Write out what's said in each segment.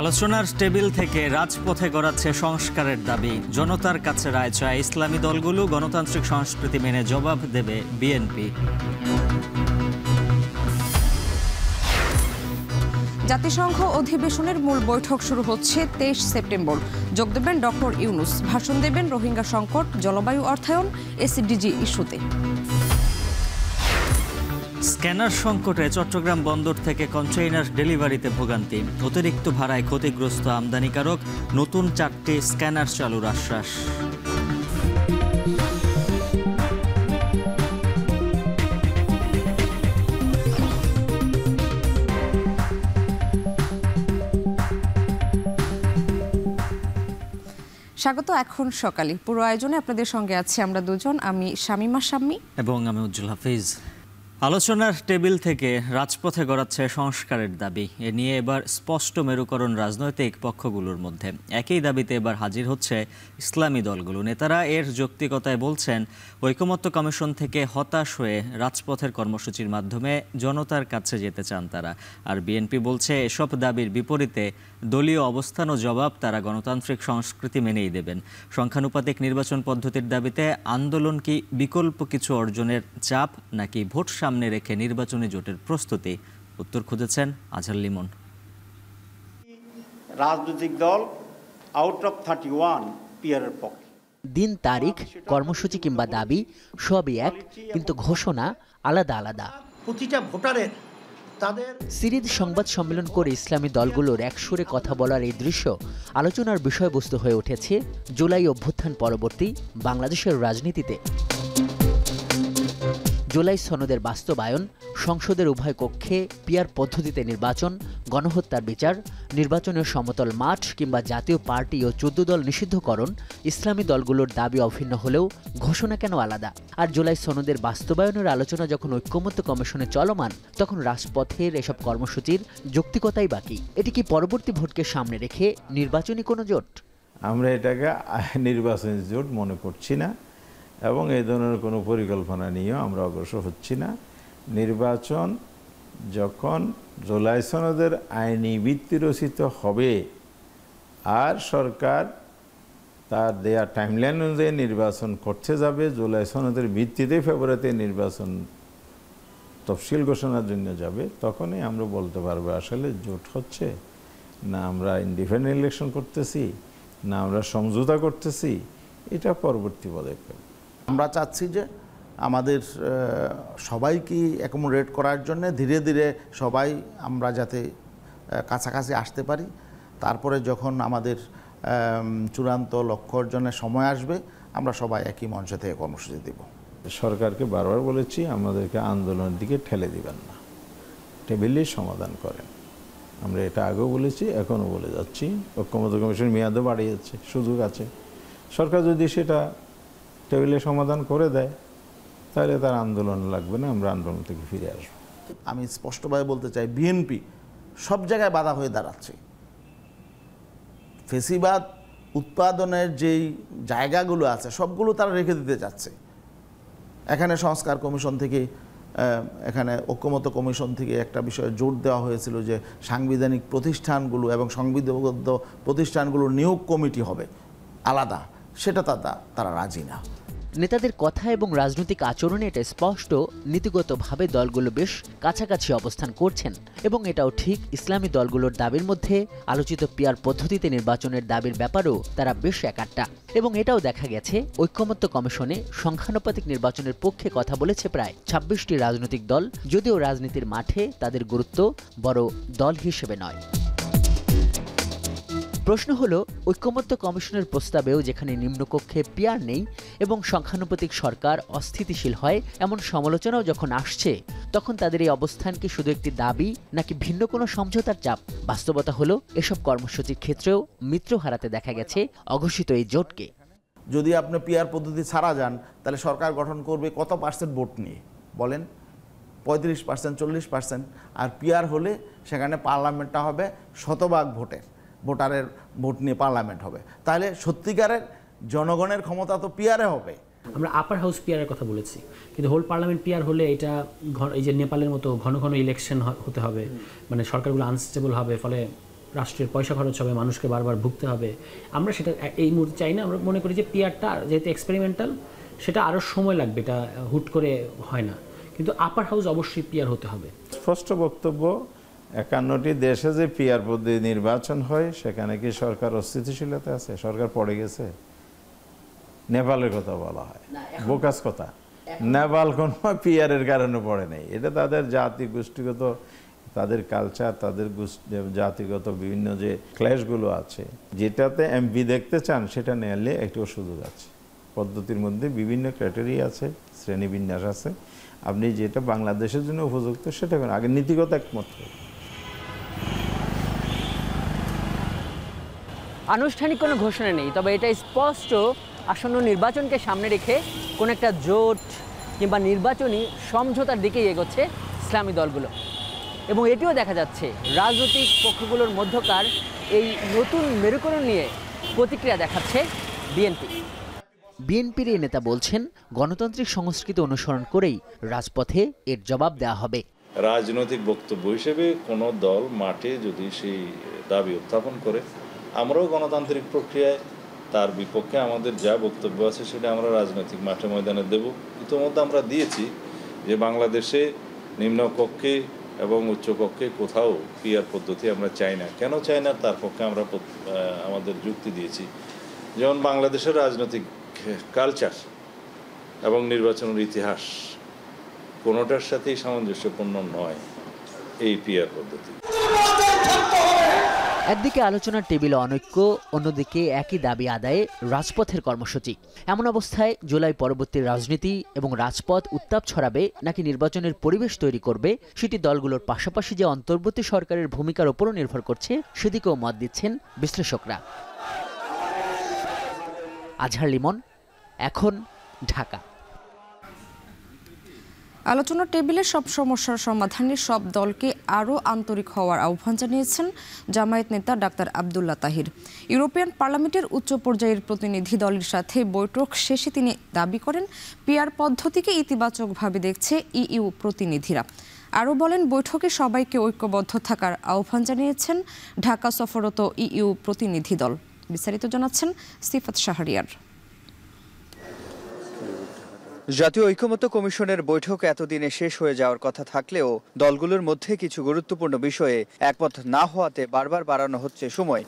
আলোচনার টেবিল থেকে রাজপথে গড়াচ্ছে সংস্কারের দাবি। জনতার কাছে রায় চায় ইসলামী দলগুলো, গণতান্ত্রিক সংস্কৃতি মেনে জবাব দেবে বিএনপি। জাতিসংঘ অধিবেশনের মূল বৈঠক শুরু হচ্ছে 23 সেপ্টেম্বর। যোগ দেবেন ডক্টর ইউনুস, ভাষণ দেবেন রোহিঙ্গা সংকট, জলবায়ু অর্থায়ন, এসডিজি ইস্যুতে। স্ক্যানার সংকটে চট্টগ্রাম বন্দর থেকে কন্টেইনার ডেলিভারিতে ভোগান্তি। অতিরিক্ত ভাড়ায় ক্ষতিগ্রস্ত আমদানিকারক, নতুন 4টি স্ক্যানার চালুর আশ্বাস। স্বাগত এখন সকালে। পুরো আয়োজনে আপনাদের সঙ্গে আছি আমরা দুজন, আমি শামিমা শাম্মী এবং আমি উজ্জ্বল হাফিজ। আলোচনার টেবিল থেকে রাজপথে গড়াচ্ছে সংস্কারের দাবি। এ নিয়ে এবার স্পষ্ট মেরুকরণ রাজনৈতিক পক্ষগুলোর মধ্যে। একই দাবিতে এবার হাজির হচ্ছে ইসলামী দলগুলো। নেতারা এর যৌক্তিকতায় বলছেন, ঐকমত্য কমিশন থেকে হতাশ হয়ে রাজপথের কর্মসূচির মাধ্যমে জনতার কাছে যেতে চান তারা। আর বিএনপি বলছে, এসব দাবির বিপরীতে দলীয় অবস্থান ও জবাব তারা গণতান্ত্রিক সংস্কৃতি মেনেই দেবেন। সংখ্যানুপাতিক নির্বাচন পদ্ধতির দাবিতে আন্দোলন কি বিকল্প কিছু অর্জনের চাপ, নাকি ভোট সামনে রেখে নির্বাচনী জোটের প্রস্তুতি? উত্তর খুঁজেছেন আজহার লিমন। রাজনৈতিক দল আউট অফ 31 পিয়ারের পক্ষে। দিন, তারিখ, কর্মসূচি কিংবা দাবি সবই এক, কিন্তু ঘোষণা আলাদা আলাদা। প্রতিটা ভোটারের তাদের সিরিজ সংবাদ সম্মেলন করে ইসলামী দলগুলোর একসুরে কথা বলার এই দৃশ্য আলোচনার বিষয়বস্তু হয়ে উঠেছে জুলাই অভ্যুত্থান পরবর্তী বাংলাদেশের রাজনীতিতে। জুলাই সনদের বাস্তবায়ন, সংসদের উভয় কক্ষে পিয়ার পদ্ধতিতে নির্বাচন, গণহত্যার বিচার, নির্বাচনের সমতল মাঠ কিংবা জাতীয় পার্টি ও 14 দল নিষিদ্ধকরণ, ইসলামী দলগুলোর দাবি অভিন্ন হলেও ঘোষণা কেন আলাদা? আর জুলাই সনদের বাস্তবায়নের আলোচনা যখন ঐকমত্য কমিশনে চলমান, তখন রাজপথের এসব কর্মসূচির যৌক্তিকতাই বাকি। এটি কি পরবর্তী ভোটকে সামনে রেখে নির্বাচনী কোনো জোট? আমরা এটাকে নির্বাচনী জোট মনে করছি না, এবং এই ধরনের কোনো পরিকল্পনা নিয়েও আমরা অগ্রসর হচ্ছি না। নির্বাচন যখন জুলাই সনদের আইনি ভিত্তি রচিত হবে আর সরকার তার দেয়া টাইমলাইন অনুযায়ী নির্বাচন করতে যাবে, জুলাই সনদের ভিত্তিতে ফেব্রুয়ারিতে নির্বাচন তফসিল ঘোষণার জন্য যাবে, তখনই আমরা বলতে পারবো আসলে জোট হচ্ছে না আমরা ইন্ডিপেন্ডেন্ট ইলেকশন করতেছি, না আমরা সমঝোতা করতেছি। এটা পরবর্তী পদক্ষেপ। আমরা চাচ্ছি যে আমাদের সবাইকে অ্যাকোমোডেট করার জন্য ধীরে ধীরে সবাই আমরা যাতে কাছাকাছি আসতে পারি। তারপরে যখন আমাদের চূড়ান্ত লক্ষ্য অর্জনের সময় আসবে, আমরা সবাই একই মঞ্চে থেকে কর্মসূচি দেব। সরকারকে বারবার বলেছি, আমাদেরকে আন্দোলনের দিকে ঠেলে দিবেন না, টেবিলেই সমাধান করেন। আমরা এটা আগেও বলেছি, এখনও বলে যাচ্ছি। ঐকমত্য কমিশন মেয়াদও বাড়িয়েছে, সুযোগ আছে। সরকার যদি সেটা টেবিলে সমাধান করে দেয়, তাহলে তার আন্দোলন লাগবে না, আমরা আন্দোলন থেকে ফিরে আসবো। আমি স্পষ্টভাবে বলতে চাই, বিএনপি সব জায়গায় বাধা হয়ে দাঁড়াচ্ছে। ফেসিবাদ উৎপাদনের যেই জায়গাগুলো আছে সবগুলো তারা রেখে দিতে চাচ্ছে। এখানে সংস্কার কমিশন থেকে, এখানে ঐকমত্য কমিশন থেকে একটা বিষয়ে জোর দেওয়া হয়েছিল যে সাংবিধানিক প্রতিষ্ঠানগুলো এবং সংবিধিবদ্ধ প্রতিষ্ঠানগুলোর নিয়োগ কমিটি হবে আলাদা, সেটা তারা রাজি না। নেতাদের কথা এবং রাজনৈতিক আচরণে এটা স্পষ্ট, নীতিগতভাবে দলগুলো বেশ কাছাকাছি অবস্থান করছেন। এবং এটাও ঠিক, ইসলামী দলগুলোর দাবির মধ্যে আলোচিত পিয়ার পদ্ধতিতে নির্বাচনের দাবির ব্যাপারেও তারা বেশ একাট্টা। এবং এটাও দেখা গেছে, ঐকমত্য কমিশনে সংখ্যানুপাতিক নির্বাচনের পক্ষে কথা বলেছে প্রায় 26টি রাজনৈতিক দল, যদিও রাজনীতির মাঠে তাদের গুরুত্ব বড় দল হিসেবে নয়। প্রশ্ন হলো, ঐকমত্য কমিশনের প্রস্তাবেও যেখানে নিম্নকক্ষে পিয়ার নেই এবং সংখ্যানুপাতিক সরকার অস্থিতিশীল হয়, এমন সমালোচনাও যখন আসছে, তখন তাদের এই অবস্থান কি শুধু একটি দাবি, নাকি ভিন্ন কোনো সমঝোতার চাপ? বাস্তবতা হলো, এসব কর্মসূচির ক্ষেত্রেও মিত্র হারাতে দেখা গেছে অঘোষিত এই জোটকে। যদি আপনি পিয়ার পদ্ধতি ছাড়া যান, তাহলে সরকার গঠন করবে কত পার্সেন্ট ভোট নিয়ে বলেন? 35%, 40%। আর পিয়ার হলে সেখানে পার্লামেন্টটা হবে শতভাগ ভোটারের ভোট নিয়ে পার্লামেন্ট হবে। তাহলে সত্যিকারের জনগণের ক্ষমতা তো পিয়ারে হবে। আমরা আপার হাউস পিয়ারের কথা বলেছি, কিন্তু হোল পার্লামেন্ট পিয়ার হলে এটা এই যে নেপালের মতো ঘন ঘন ইলেকশন হতে হবে, মানে সরকারগুলো আনস্টেবল হবে, ফলে রাষ্ট্রের পয়সা খরচ হবে, মানুষকে বারবার ভুগতে হবে। আমরা সেটা এই মুহূর্তে চাই না। আমরা মনে করি যে পিআরটা যেহেতু এক্সপেরিমেন্টাল, সেটা আরও সময় লাগবে, এটা হুট করে হয় না। কিন্তু আপার হাউস অবশ্যই পিআর হতে হবে। স্পষ্ট বক্তব্য, 51টি দেশে যে পিআর পদ্ধতি নির্বাচন হয় সেখানে কি সরকার অস্থিতিশীলতা আছে? সরকার পড়ে গেছে? নেপালের কথা বলা হয়, বোকাস কথা। নেপাল কোনো পিআরের কারণে পড়ে নাই। এটা তাদের জাতি গোষ্ঠীগত, তাদের কালচার, তাদের জাতিগত বিভিন্ন যে ক্ল্যাশগুলো আছে, যেটাতে এমপি দেখতে চান সেটা নেয়ালে একটু সুযোগ আছে। পদ্ধতির মধ্যে বিভিন্ন ক্রাইটেরিয়া আছে, শ্রেণীবিন্যাস আছে। আপনি যেটা বাংলাদেশের জন্য উপযুক্ত সেটা আগে নীতিগত একমাত্র। আনুষ্ঠানিক কোনো ঘোষণা নেই, তবে এটা স্পষ্ট আসন্ন নির্বাচনকে সামনে রেখে কোন একটা জোট কিংবা নির্বাচনী সমঝোতার দিকেই এগোচ্ছে ইসলামী দলগুলো। এবং এটিও দেখা যাচ্ছে রাজনৈতিক পক্ষগুলোর মধ্যকার এই নতুন মেরুকরণ নিয়ে প্রতিক্রিয়া দেখাচ্ছে বিএনপি। বিএনপির এই নেতা বলছেন, গণতান্ত্রিক সংস্কৃতি অনুসরণ করেই রাজপথে এর জবাব দেওয়া হবে। রাজনৈতিক বক্তব্য হিসেবে কোনো দল মাঠে যদি সেই দাবি উত্থাপন করে, আমরাও গণতান্ত্রিক প্রক্রিয়ায় তার বিপক্ষে আমাদের যা বক্তব্য আছে সেটা আমরা রাজনৈতিক মাঠে ময়দানে দেব। ইতিমধ্যে আমরা দিয়েছি যে বাংলাদেশে নিম্নকক্ষে এবং উচ্চকক্ষে কোথাও পিআর পদ্ধতি আমরা চাই না। কেন চাই না তার পক্ষে আমরা আমাদের যুক্তি দিয়েছি। যেমন বাংলাদেশের রাজনৈতিক কালচার এবং নির্বাচনের ইতিহাস কোনোটার সাথেই সামঞ্জস্যপূর্ণ নয় এই পিআর পদ্ধতি। একদিকে আলোচনার টেবিলে অনৈক্য, অন্যদিকে একই দাবি আদায়ে রাজপথের কর্মসূচি। এমন অবস্থায় জুলাই পরবর্তী রাজনীতি এবং রাজপথ উত্তাপ ছড়াবে নাকি নির্বাচনের পরিবেশ তৈরি করবে, সেটি দলগুলোর পাশাপাশি যে অন্তর্বর্তী সরকারের ভূমিকার উপরও নির্ভর করছে, সেদিকেও মত দিচ্ছেন বিশ্লেষকরা। আজহার লিমন, এখন, ঢাকা। আলোচনার টেবিলে সব সমস্যার সমাধানে সব দলকে আরও আন্তরিক হওয়ার আহ্বান জানিয়েছেন জামায়াত নেতা ডাক্তার আব্দুল্লাহ তাহির। ইউরোপিয়ান পার্লামেন্টের উচ্চ পর্যায়ের প্রতিনিধি দলের সাথে বৈঠক শেষে তিনি দাবি করেন, পিআর পদ্ধতিকে ইতিবাচকভাবে দেখছে ইইউ প্রতিনিধিরা। আরও বলেন, বৈঠকে সবাইকে ঐক্যবদ্ধ থাকার আহ্বান জানিয়েছেন ঢাকা সফররত ইইউ প্রতিনিধি দল। বিস্তারিত জানাচ্ছেন সিফাত শাহরিয়ার। জাতীয় ঐকমত্য কমিশনের বৈঠক এতদিনে শেষ হয়ে যাওয়ার কথা থাকলেও দলগুলোর মধ্যে কিছু গুরুত্বপূর্ণ বিষয়ে একমত না হওয়াতে বারবার বাড়ানো হচ্ছে সময়।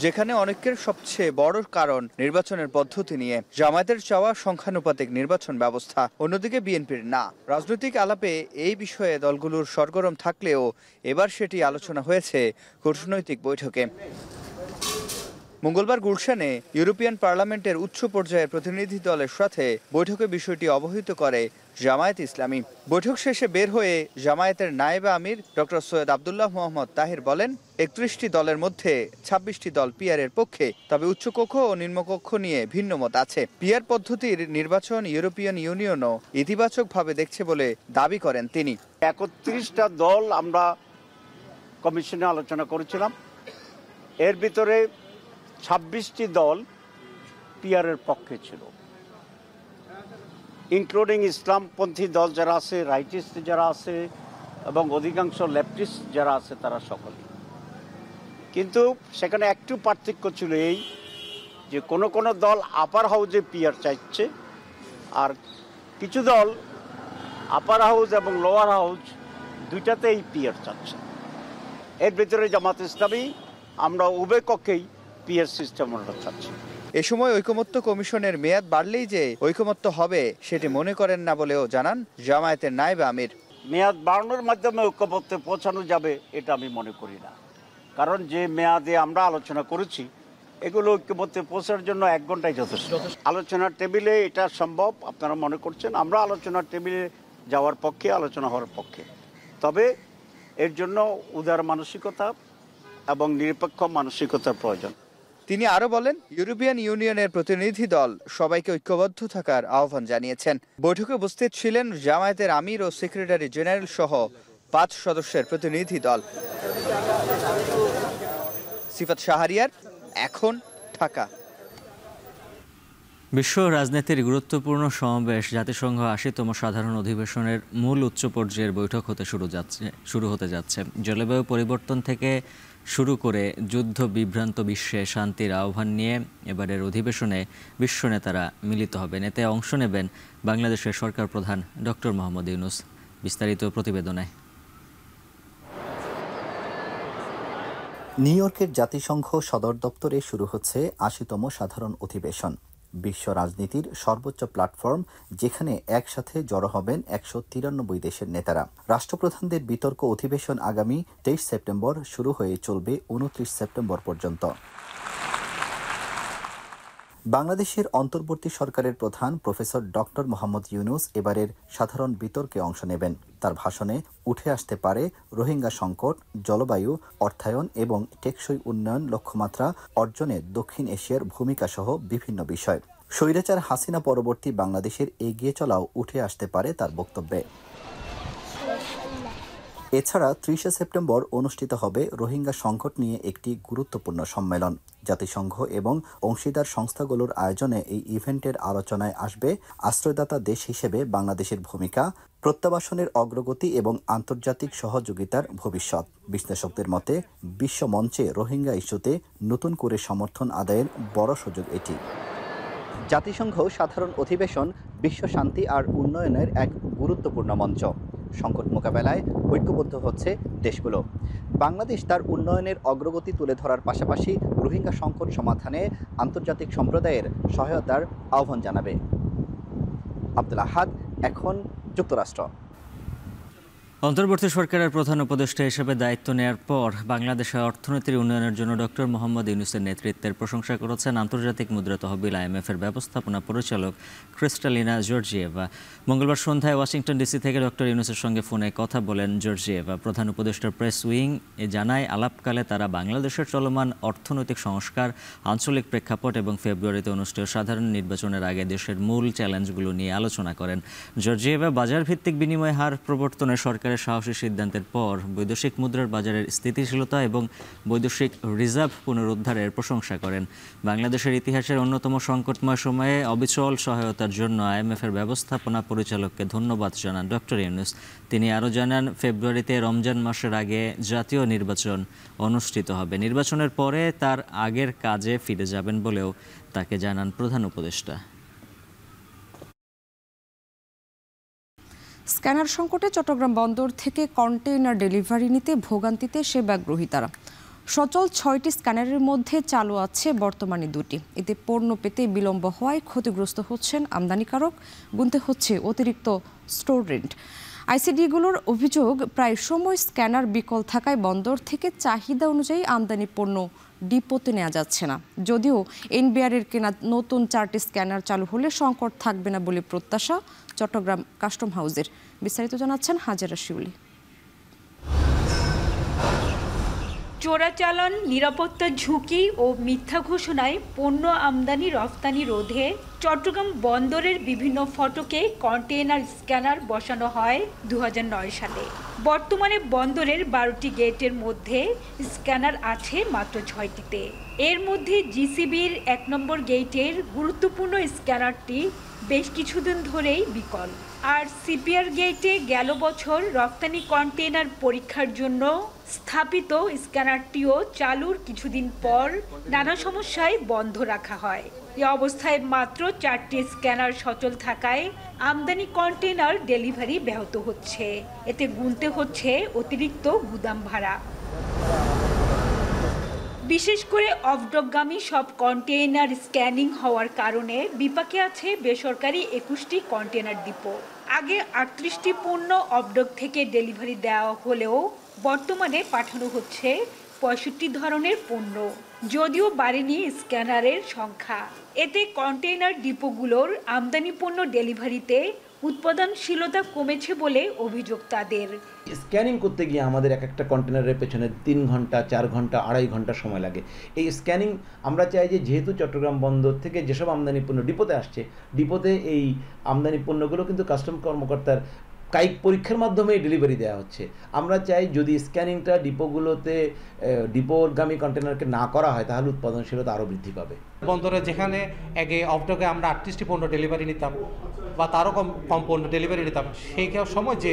যেখানে অনেকের সবচেয়ে বড় কারণ নির্বাচনের পদ্ধতি নিয়ে, জামায়াতের চাওয়া সংখ্যানুপাতিক নির্বাচন ব্যবস্থা, অন্যদিকে বিএনপির না। রাজনৈতিক আলাপে এই বিষয়ে দলগুলোর সরগরম থাকলেও এবার সেটি আলোচনা হয়েছে কূটনৈতিক বৈঠকে। মঙ্গলবার গুলশানে ইউরোপিয়ান পার্লামেন্টের উচ্চ পর্যায়ের প্রতিনিধি দলের সাথে বৈঠকে বিষয়টি অবহিত করে জামায়াত ইসলামী। বৈঠক শেষে বের হয়ে জামায়াতের নায়েবে আমির ডক্টর সৈয়দ আব্দুল্লাহ মোহাম্মদ তাহির বলেন, 31টি দলের মধ্যে 26টি দল পিআরের পক্ষে, তবে উচ্চকক্ষ ও নিম্নকক্ষ নিয়ে ভিন্ন মত আছে। পিআর পদ্ধতির নির্বাচন ইউরোপিয়ান ইউনিয়নও ইতিবাচকভাবে দেখছে বলে দাবি করেন তিনি। 31টা দল আমরা কমিশনে আলোচনা করেছিলাম, এর ভিতরে 26টি দল পিআরের পক্ষে ছিল, ইনক্লুডিং ইসলামপন্থী দল যারা আছে, রাইটিস্ট যারা আছে এবং অধিকাংশ লেফটিস্ট যারা আছে, তারা সকলেই। কিন্তু সেখানে একটু পার্থক্য ছিল এই যে কোনো দল আপার হাউজে পিআর চাইছে, আর কিছু দল আপার হাউস এবং লোয়ার হাউস দুইটাতেই পিআর চাচ্ছে। এর ভিতরে জামাত ইসলামী আমরা উভয় কক্ষেই পিআর সিস্টেম আমরা চাচ্ছি। এ সময় ঐকমত্য কমিশনের মেয়াদ বাড়লেই যে ঐকমত্য হবে সেটি মনে করেন না বলেও জানান জামায়াতের নায়েবে আমির। মেয়াদ বাড়ানোর মাধ্যমে ঐক্যমত্যে পৌঁছানো যাবে এটা আমি মনে করি না, কারণ যে মেয়াদে আমরা আলোচনা করেছি এগুলো ঐক্যমত্যে পৌঁছানোর জন্য 1 ঘন্টাই যথেষ্ট। আলোচনার টেবিলে এটা সম্ভব আপনারা মনে করছেন, আমরা আলোচনার টেবিলে যাওয়ার পক্ষে, আলোচনা হওয়ার পক্ষে। তবে এর জন্য উদার মানসিকতা এবং নিরপেক্ষ মানসিকতার প্রয়োজন। তিনি আরো বলেন, ইউরোপিয়ান ইউনিয়নের প্রতিনিধি দল সবাইকে ঐক্যবদ্ধ থাকার আহ্বান জানিয়েছেন। বৈঠকে উপস্থিত ছিলেন জামায়াতের আমির ও সেক্রেটারি জেনারেল সহ 5 সদস্যের প্রতিনিধি দল। সিফাত শাহরিয়ার, এখন, ঢাকা। বিশ্ব রাজনীতির গুরুত্বপূর্ণ সমাবেশ জাতিসংঘ ৮০তম সাধারণ অধিবেশনের মূল উচ্চ পর্যায়ের বৈঠক হতে শুরু হতে যাচ্ছে। জলবায়ু পরিবর্তন থেকে শুরু করে যুদ্ধ বিভ্রান্ত বিশ্বে শান্তির আহ্বান নিয়ে এবারের অধিবেশনে বিশ্ব নেতারা মিলিত হবেন। এতে অংশ নেবেন বাংলাদেশের সরকার প্রধান ডক্টর মোহাম্মদ ইউনূস। বিস্তারিত প্রতিবেদনে। নিউ ইয়র্কের জাতিসংঘ সদর দপ্তরে শুরু হচ্ছে ৮০তম সাধারণ অধিবেশন, বিশ্ব রাজনীতির সর্বোচ্চ প্ল্যাটফর্ম, যেখানে একসাথে জড়ো হবেন ১৯৩ দেশের নেতারা। রাষ্ট্রপ্রধানদের বিতর্ক অধিবেশন আগামী ২৩ সেপ্টেম্বর শুরু হয়ে চলবে ২৯ সেপ্টেম্বর পর্যন্ত। বাংলাদেশের অন্তর্বর্তী সরকারের প্রধান প্রফেসর ডক্টর মোহাম্মদ ইউনূস এবারের সাধারণ বিতর্কে অংশ নেবেন। তার ভাষণে উঠে আসতে পারে রোহিঙ্গা সংকট, জলবায়ু, অর্থায়ন এবং টেকসই উন্নয়ন লক্ষ্যমাত্রা অর্জনে দক্ষিণ এশিয়ার ভূমিকা সহ বিভিন্ন বিষয়। স্বৈরাচার হাসিনা পরবর্তী বাংলাদেশের এগিয়ে চলাও উঠে আসতে পারে তার বক্তব্যে। এছাড়া ৩০ সেপ্টেম্বর অনুষ্ঠিত হবে রোহিঙ্গা সংকট নিয়ে একটি গুরুত্বপূর্ণ সম্মেলন। জাতিসংঘ এবং অংশীদার সংস্থাগুলোর আয়োজনে এই ইভেন্টের আলোচনায় আসবে আশ্রয়দাতা দেশ হিসেবে বাংলাদেশের ভূমিকা, প্রত্যাবাসনের অগ্রগতি এবং আন্তর্জাতিক সহযোগিতার ভবিষ্যৎ। বিশ্লেষকদের মতে বিশ্ব মঞ্চে রোহিঙ্গা ইস্যুতে নতুন করে সমর্থন আদায়ের বড় সুযোগ এটি। জাতিসংঘ সাধারণ অধিবেশন বিশ্ব শান্তি আর উন্নয়নের এক গুরুত্বপূর্ণ মঞ্চ। সংকট মোকাবেলায় ঐক্যবদ্ধ হচ্ছে দেশগুলো। বাংলাদেশ তার উন্নয়নের অগ্রগতি তুলে ধরার পাশাপাশি রোহিঙ্গা সংকট সমাধানে আন্তর্জাতিক সম্প্রদায়ের সহায়তার আহ্বান জানাবে। আব্দুল আহাদ, এখন যুক্তরাষ্ট্র। অন্তর্বর্তী সরকারের প্রধান উপদেষ্টা হিসেবে দায়িত্ব নেয়ার পর বাংলাদেশের অর্থনীতির উন্নয়নের জন্য ডক্টর মোহাম্মদ ইউনূসের নেতৃত্বের প্রশংসা করেছেন আন্তর্জাতিক মুদ্রা তহবিল IMF-এর ব্যবস্থাপনা পরিচালক ক্রিস্টালিনা জর্জিয়েভা। মঙ্গলবার সন্ধ্যায় ওয়াশিংটন ডিসি থেকে ডক্টর ইউনূসের সঙ্গে ফোনে কথা বলেন জর্জিয়েভা। প্রধান উপদেষ্টার প্রেস উইং জানায়, আলাপকালে তারা বাংলাদেশের চলমান অর্থনৈতিক সংস্কার, আঞ্চলিক প্রেক্ষাপট এবং ফেব্রুয়ারিতে অনুষ্ঠেয় সাধারণ নির্বাচনের আগে দেশের মূল চ্যালেঞ্জগুলো নিয়ে আলোচনা করেন। জর্জিয়েভা বাজার ভিত্তিক বিনিময় হার প্রবর্তনে সরকারের সাহসী সিদ্ধান্তের পর বৈদেশিক মুদ্রার বাজারের স্থিতিশীলতা এবং বৈদেশিক রিজার্ভ পুনরুদ্ধারের প্রশংসা করেন। বাংলাদেশের ইতিহাসের অন্যতম সংকটময় সময়ে অবিচল সহায়তার জন্য IMF-এর ব্যবস্থাপনা পরিচালককে ধন্যবাদ জানান ডক্টর ইউনূস। তিনি আরও জানান, ফেব্রুয়ারিতে রমজান মাসের আগে জাতীয় নির্বাচন অনুষ্ঠিত হবে। নির্বাচনের পরে তার আগের কাজে ফিরে যাবেন বলেও তাকে জানান প্রধান উপদেষ্টা। স্ক্যানার সংকটে চট্টগ্রাম বন্দর থেকে কন্টেইনার ডেলিভারি নিতে ভোগান্তিতে সেবা গ্রহীতারা। সচল 6টি স্ক্যানারের মধ্যে চালু আছে বর্তমানে 2টি। এতে পণ্য পেতে বিলম্ব হওয়ায় ক্ষতিগ্রস্ত হচ্ছেন আমদানিকারক, গুনতে হচ্ছে অতিরিক্ত স্টোর রেন্ট। আইসিডিগুলোর অভিযোগ, প্রায় সময় স্ক্যানার বিকল থাকায় বন্দর থেকে চাহিদা অনুযায়ী আমদানি পণ্য ডিপোতে নেওয়া যাচ্ছে না। যদিও NBR-এর কেনা নতুন 4টি স্ক্যানার চালু হলে সংকট থাকবে না বলে প্রত্যাশা চট্টগ্রাম কাস্টম হাউসের। বিস্তারিত জানাচ্ছেন হাজেরা শিউলি। চোরাচালান, নিরাপত্তা ঝুঁকি ও মিথ্যা ঘোষণায় পণ্য আমদানি রফতানি রোধে চট্টগ্রাম বন্দরের বিভিন্ন ফটকে কন্টেইনার স্ক্যানার বসানো হয় 2009 সালে। বর্তমানে বন্দরের 12টি গেটের মধ্যে স্ক্যানার আছে মাত্র 6টিতে। এর মধ্যে GCB-র 1 নম্বর গেটের গুরুত্বপূর্ণ স্ক্যানারটি বেশ কিছুদিন ধরেই বিকল। আর CPR গেটে গেল বছর রফতানি কন্টেইনার পরীক্ষার জন্য স্থাপিত স্ক্যানারটিও চালুর কিছুদিন পর নানা সমস্যায় বন্ধ রাখা হয়। এই অবস্থায় মাত্র 4টি স্ক্যানার সচল থাকায় আমদানি কন্টেইনার ডেলিভারি ব্যাহত হচ্ছে। এতে গুনতে হচ্ছে অতিরিক্ত গুদাম ভাড়া। বিশেষ করে অফডকগামী সব কন্টেইনার স্ক্যানিং হওয়ার কারণে বিপাকে আছে বেসরকারি 21টি কন্টেইনার ডিপো। আগে 38টি পণ্য অফডক থেকে ডেলিভারি দেওয়া হলেও বর্তমানে পাঠানো হচ্ছে 65 ধরনের পণ্য, যদিও বাড়েনি স্ক্যানারের সংখ্যা। এতে কন্টেইনার ডিপোগুলোর আমদানি পণ্য ডেলিভারিতে উৎপাদনশীলতা কমেছে বলে অভিযোগ তাদের। স্ক্যানিং করতে গিয়ে আমাদের একটা কন্টেনারের পেছনে 3 ঘন্টা, 4 ঘন্টা, 2.5 ঘন্টা সময় লাগে। এই স্ক্যানিং আমরা চাই যে যেহেতু চট্টগ্রাম বন্দর থেকে যেসব আমদানি পণ্য ডিপোতে আসছে, ডিপোতে এই আমদানি পণ্যগুলো কিন্তু কাস্টম কর্মকর্তার কায়িক পরীক্ষার মাধ্যমে ডেলিভারি দেওয়া হচ্ছে। আমরা চাই যদি স্ক্যানিংটা ডিপোগুলোতে ডিপোগামী কন্টেনারকে না করা হয় তাহলে উৎপাদনশীলতা আরও বৃদ্ধি পাবে। বন্দরে যেখানে আগে অফডকে আমরা 38টি পণ্য ডেলিভারি নিতাম বা তারও কম পণ্য ডেলিভারি নিতাম, সেই সময় যে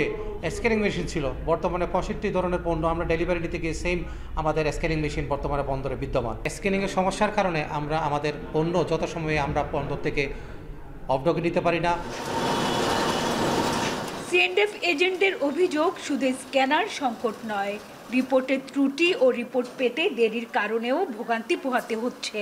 স্ক্যানিং মেশিন ছিল, বর্তমানে 65 ধরনের পণ্য আমরা ডেলিভারি নিতে গিয়ে সেম আমাদের স্ক্যানিং মেশিন বর্তমানে বন্দরে বিদ্যমান। স্ক্যানিংয়ের সমস্যার কারণে আমরা আমাদের পণ্য যত সময়ে আমরা বন্দর থেকে অফডকে নিতে পারি না। সিএনএফ এজেন্টদের অভিযোগ শুধু স্ক্যানার সংকট নয়, রিপোর্টের ত্রুটি ও রিপোর্ট পেতে দেরির কারণেও ভোগান্তি পোহাতে হচ্ছে।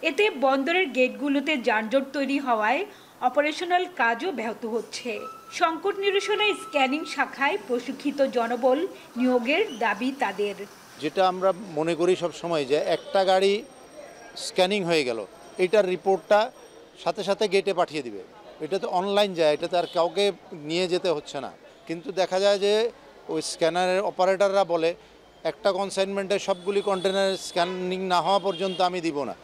এতে বন্দরের গেটগুলোতে যানজট তৈরি হওয়ায় অপারেশনাল কাজও ব্যাহত হচ্ছে। সংকট নিরসনে স্ক্যানিং শাখায় প্রশিক্ষিত জনবল নিয়োগের দাবি তাদের। যেটা আমরা মনে করি সব সময় যে একটা গাড়ি স্ক্যানিং হয়ে গেল, এটার রিপোর্টটা সাথে সাথে গেটে পাঠিয়ে দিবে, এটা তো অনলাইন যায়, এটাতে আর কাউকে নিয়ে যেতে হচ্ছে না। কিন্তু দেখা যায় যে ওই স্ক্যানারের অপারেটররা বলে একটা কনসাইনমেন্টে সবগুলি কন্টেনার স্ক্যানিং না হওয়া পর্যন্ত আমি দিব না।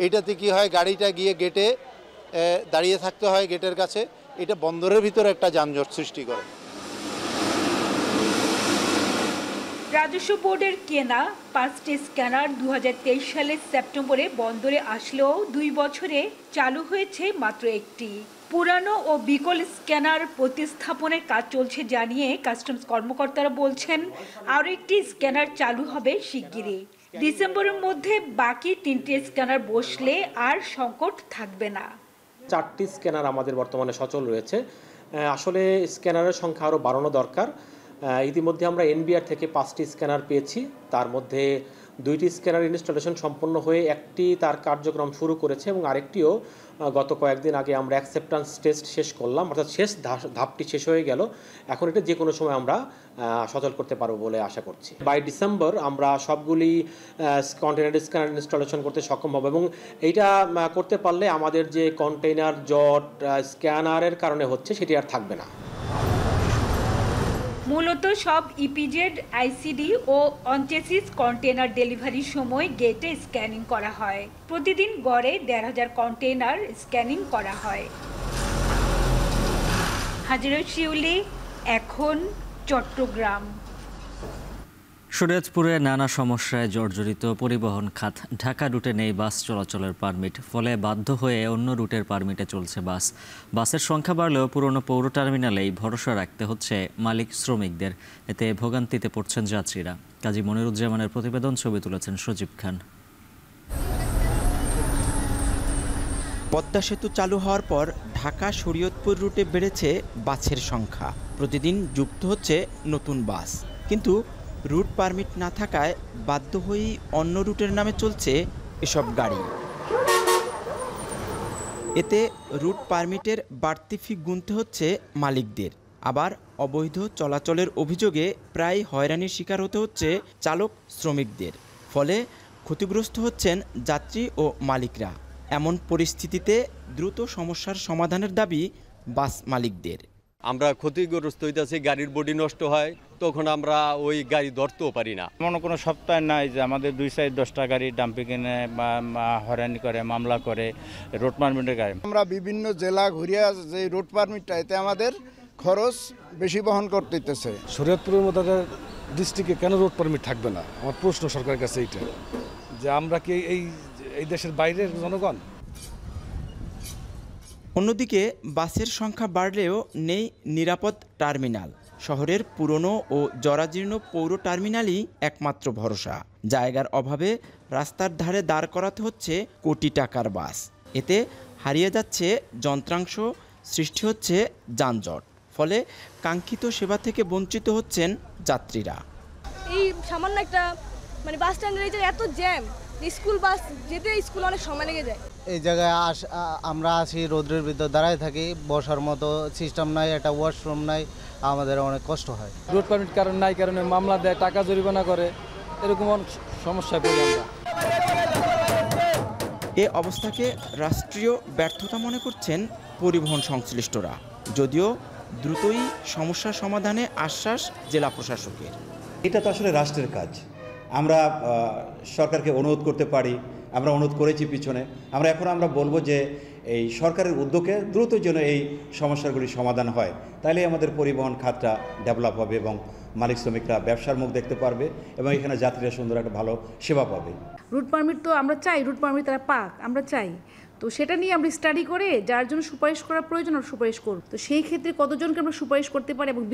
এইটাতে কি হয়, গাড়িটা গিয়ে গেটে দাঁড়িয়ে থাকতে হয় গেটের কাছে, এটা বন্দরের ভিতরে একটা যানজট সৃষ্টি করে। রাজস্ব বোর্ডের কেনা 5টি স্ক্যানার 2023 সালের সেপ্টেম্বরে বন্দরে আসলেও 2 বছরে চালু হয়েছে মাত্র একটি। পুরানো ও বিকল স্ক্যানার প্রতিস্থাপনের কাজ চলছে জানিয়ে কাস্টমস কর্মকর্তারা বলছেন আরও একটি স্ক্যানার চালু হবে শিগগিরই। ডিসেম্বরের মধ্যে বাকি 3টি স্ক্যানার বসলে আর সংকট থাকবে না। 4টি স্ক্যানার আমাদের বর্তমানে সচল রয়েছে। আসলে স্ক্যানারের সংখ্যা আরও বাড়ানো দরকার। ইতিমধ্যে আমরা এনবিআর থেকে 5টি স্ক্যানার পেয়েছি, তার মধ্যে 2টি স্ক্যানার ইনস্টলেশন সম্পন্ন হয়ে একটি তার কার্যক্রম শুরু করেছে এবং আরেকটিও গত কয়েকদিন আগে আমরা অ্যাকসেপ্টেন্স টেস্ট শেষ করলাম, অর্থাৎ শেষ ধাপটি শেষ হয়ে গেল। এখন এটা যে কোনো সময় আমরা সচল করতে পারবো বলে আশা করছি। বাই ডিসেম্বর আমরা সবগুলি কন্টেনার স্ক্যানার ইনস্টলেশন করতে সক্ষম হব এবং এইটা করতে পারলে আমাদের যে কন্টেইনার জট স্ক্যানারের কারণে হচ্ছে সেটি আর থাকবে না। মূলত সব ইপিজেড, আইসিডি ও অনচেসিস কন্টেনার ডেলিভারির সময় গেটে স্ক্যানিং করা হয়। প্রতিদিন গড়ে 1,500 কন্টেনার স্ক্যানিং করা হয়। হাজিরা শিউলি, এখন চট্টগ্রাম। শরীয়তপুরে নানা সমস্যায় জর্জরিত পরিবহন খাত। ঢাকা রুটে নেই বাস চলাচলের পারমিট, ফলে বাধ্য হয়ে অন্য রুটের পারমিটে চলছে বাস। বাসের সংখ্যা বাড়লেও পুরনো পৌর টার্মিনালেই ভরসা রাখতে হচ্ছে মালিক শ্রমিকদের। এতে ভোগান্তিতে পড়ছেন যাত্রীরা। কাজী মনিরুজ্জামানের প্রতিবেদন, ছবি তুলেছেন সজীব খান। পদ্মা সেতু চালু হওয়ার পর ঢাকা শরীয়তপুর রুটে বেড়েছে বাসের সংখ্যা। প্রতিদিন যুক্ত হচ্ছে নতুন বাস, কিন্তু রুট পারমিট না থাকায় বাধ্য হয়েই অন্য রুটের নামে চলছে এসব গাড়ি। এতে রুট পারমিটের বাড়তি ফি গুনতে হচ্ছে মালিকদের। আবার অবৈধ চলাচলের অভিযোগে প্রায় হয়রানির শিকার হতে হচ্ছে চালক শ্রমিকদের। ফলে ক্ষতিগ্রস্ত হচ্ছেন যাত্রী ও মালিকরা। এমন পরিস্থিতিতে দ্রুত সমস্যার সমাধানের দাবি বাস মালিকদের। আমরা ক্ষতিগ্রস্ত হইতেছি, গাড়ির বডি নষ্ট হয়, তখন আমরা ওই গাড়ি ধরতেও পারি না। এমন কোনো সপ্তাহ নাই যে আমাদের 2-10টা গাড়ি ডাম্পিং এনে হয়রানি করে, মামলা করে রোড পারমিটের গাড়ি। আমরা বিভিন্ন জেলা ঘুরিয়ে যে রোড পারমিটটা, এতে আমাদের খরচ বেশি বহন করতে হইতেছে। শরীয়তপুরের মতো ডিস্ট্রিক্টে কেন রোড পারমিট থাকবে না? আমার প্রশ্ন সরকারের কাছে এইটা, যে আমরা কি এই দেশের বাইরের জনগণ? অন্যদিকে বাসের সংখ্যা বাড়লেও নেই নিরাপদ টার্মিনাল। শহরের পুরনো ও জরাজীর্ণ পৌর টার্মিনালই একমাত্র ভরসা। জায়গার অভাবে রাস্তার ধারে দাঁড় করাতে হচ্ছে কোটি টাকার বাস। এতে হারিয়ে যাচ্ছে যন্ত্রাংশ, সৃষ্টি হচ্ছে যানজট। ফলে কাঙ্ক্ষিত সেবা থেকে বঞ্চিত হচ্ছেন যাত্রীরা। এই সামান্য একটা বাস স্ট্যান্ডের এত জ্যাম, স্কুল বাস যেতে স্কুল অনেক সময় লেগে যায়। এই জায়গায় আমরা আসি, রোদ্রের ভিতর দাঁড়ায় থাকি, বসার মতো সিস্টেম নাই, একটা ওয়াশরুম নাই, আমাদের অনেক কষ্ট হয়। রোড পারমিট কারণে মামলা দেয়, টাকা জরিমানা করে, এরকম অনেক সমস্যায় পড়ি আমরা। এ অবস্থাকে রাষ্ট্রীয় ব্যর্থতা মনে করছেন পরিবহন সংশ্লিষ্টরা, যদিও দ্রুতই সমস্যা সমাধানে আশ্বাস জেলা প্রশাসকের। এটা তো আসলে রাষ্ট্রের কাজ। আমরা সরকারকে অনুরোধ করতে পারি আমরা অনুরোধ করেছি পিছনে। আমরা বলবো যে এই সরকারের উদ্যোগে দ্রুত যেন এই সমস্যাগুলি সমাধান হয়, তাহলে আমাদের পরিবহন খাতটা ডেভেলপ হবে এবং মালিক শ্রমিকরা ব্যবসার মুখ দেখতে পারবে এবং এখানে যাত্রীরা সুন্দর একটা ভালো সেবা পাবে। রুট পারমিট তো আমরা চাই, রুট পারমিট তারা পাক, আমরা চাই। তো সেটা নিয়ে আমরা স্টাডি করে যার জন্য সুপারিশ করার প্রয়োজন আমরা সুপারিশ করব। তো সেই ক্ষেত্রে কতজনকে আমরা সুপারিশ করতে পারি এবং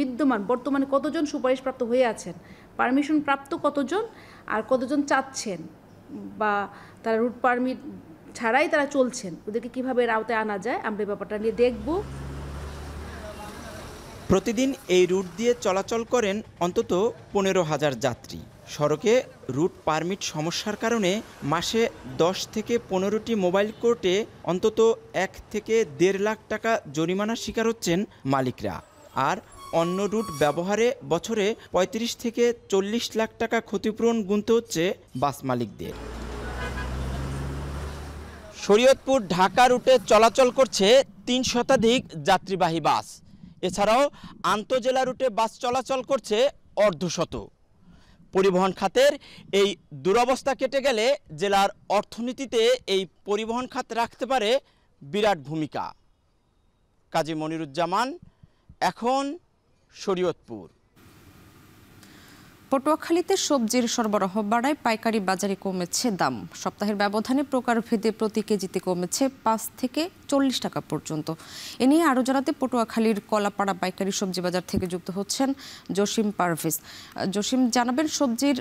বর্তমানে কতজন সুপারিশপ্রাপ্ত হয়ে আছেন, পারমিশন প্রাপ্ত কতজন, আর কতজন চাচ্ছেন বা তারা রুট পারমিট ছাড়াই তারা চলছেন, ওদেরকে কীভাবে এর আওতায় আনা যায় আমরা এই ব্যাপারটা নিয়ে দেখব। প্রতিদিন এই রুট দিয়ে চলাচল করেন অন্তত 15,000 যাত্রী। সড়কে রুট পারমিট সমস্যার কারণে মাসে 10 থেকে 15টি মোবাইল কোর্টে অন্তত 1 থেকে 1.5 লাখ টাকা জরিমানার শিকার হচ্ছেন মালিকরা। আর অন্য রুট ব্যবহারে বছরে 35 থেকে 40 লাখ টাকা ক্ষতিপূরণ গুনতে হচ্ছে বাস মালিকদের। শরীয়তপুর ঢাকা রুটে চলাচল করছে 3 শতাধিক যাত্রীবাহী বাস। এছাড়াও আন্তজেলা রুটে বাস চলাচল করছে অর্ধশত। পরিবহন খাতের এই দুরবস্থা কেটে গেলে জেলার অর্থনীতিতে এই পরিবহন খাত রাখতে পারে বিরাট ভূমিকা। কাজী মনিরুজ্জামান, এখন শরীয়তপুর। পটুয়াখালীতে সবজির সরবরাহ বাড়ায় পাইকারি বাজারে কমেছে দাম। সপ্তাহের ব্যবধানে প্রকারভেদে প্রতি কেজিতে কমেছে 5 থেকে 40 টাকা পর্যন্ত। এ নিয়ে আরও জানাতে পটুয়াখালীর কলাপাড়া পাইকারি সবজি বাজার থেকে যুক্ত হচ্ছেন জসিম পারভেজ। জসিম, জানাবেন সবজির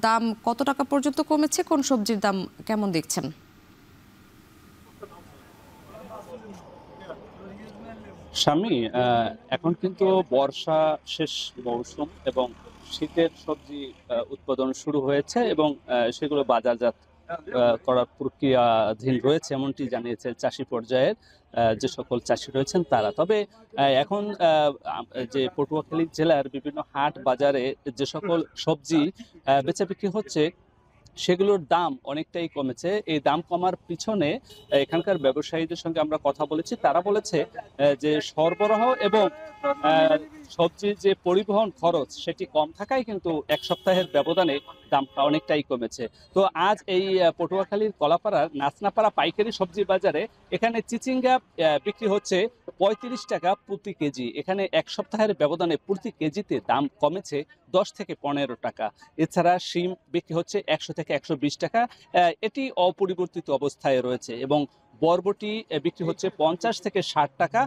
দাম কত টাকা পর্যন্ত কমেছে, কোন সবজির দাম কেমন দেখছেন? স্বামী, এখন কিন্তু বর্ষা শেষ মৌসুম এবং শীতের সবজি উৎপাদন শুরু হয়েছে এবং সেগুলো বাজারজাত করার প্রক্রিয়াধীন রয়েছে, এমনটি জানিয়েছে চাষি পর্যায়ের যে সকল চাষি রয়েছেন তারা। তবে এখন যে পটুয়াখালী জেলার বিভিন্ন হাট বাজারে যে সকল সবজি বেচা বিক্রি হচ্ছে সেগুলোর দাম অনেকটাই কমেছে। এই দাম কমার পিছনে এখানকার ব্যবসায়ীদের সঙ্গে আমরা কথা বলেছি, তারা বলেছে যে সরবরাহ এবং সবজির যে পরিবহন খরচ সেটি কম থাকায় কিন্তু এক সপ্তাহের ব্যবধানে দামটা অনেকটাই কমেছে। তো আজ এই পটুয়াখালীর কলাপাড়ার নাচনাপাড়া পাইকারি সবজি বাজারে এখানে চিচিঙ্গা বিক্রি হচ্ছে 35 টাকা প্রতি কেজি। এখানে এক সপ্তাহের ব্যবধানে প্রতি কেজিতে দাম কমেছে 10 থেকে 15 টাকা। এছাড়া শিম বিক্রি হচ্ছে 100 থেকে 120 টাকা, এটি অপরিবর্তিত অবস্থায় রয়েছে। এবং বরবটি বিক্রি হচ্ছে 50 থেকে 60 টাকা,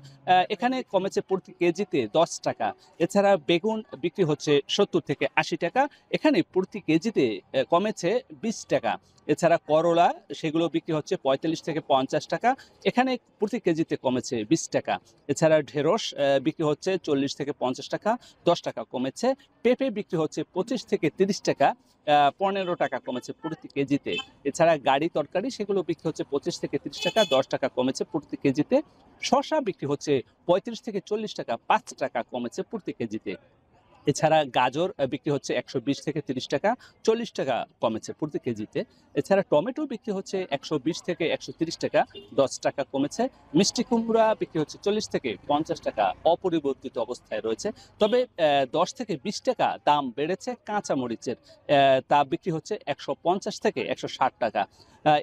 এখানে কমেছে প্রতি কেজিতে 10 টাকা। এছাড়া বেগুন বিক্রি হচ্ছে 70 থেকে 80 টাকা, এখানে প্রতি কেজিতে কমেছে 20 টাকা। এছাড়া করলা সেগুলো বিক্রি হচ্ছে 45 থেকে 50 টাকা, এখানে প্রতি কেজিতে কমেছে 20 টাকা। এছাড়া ঢেঁড়স বিক্রি হচ্ছে 40 থেকে 50 টাকা, 10 টাকা কমেছে। পেঁপে বিক্রি হচ্ছে 25 থেকে 30 টাকা, 15 টাকা কমেছে প্রতি কেজিতে। এছাড়া গাড়ি তরকারি সেগুলো বিক্রি হচ্ছে 25 থেকে 30 টাকা, 10 টাকা কমেছে প্রতি কেজিতে। শসা বিক্রি হচ্ছে 35 থেকে 40 টাকা, 5 টাকা কমেছে প্রতি কেজিতে। এছাড়া গাজর বিক্রি হচ্ছে 120 থেকে 30 টাকা, 40 টাকা কমেছে প্রতি কেজিতে। এছাড়া টমেটো বিক্রি হচ্ছে 120 থেকে 130 টাকা, 10 টাকা কমেছে। মিষ্টি কুমড়া বিক্রি হচ্ছে 40 থেকে 50 টাকা, অপরিবর্তিত অবস্থায় রয়েছে। তবে 10 থেকে 20 টাকা দাম বেড়েছে কাঁচা মরিচের, তা বিক্রি হচ্ছে 150 থেকে 160 টাকা।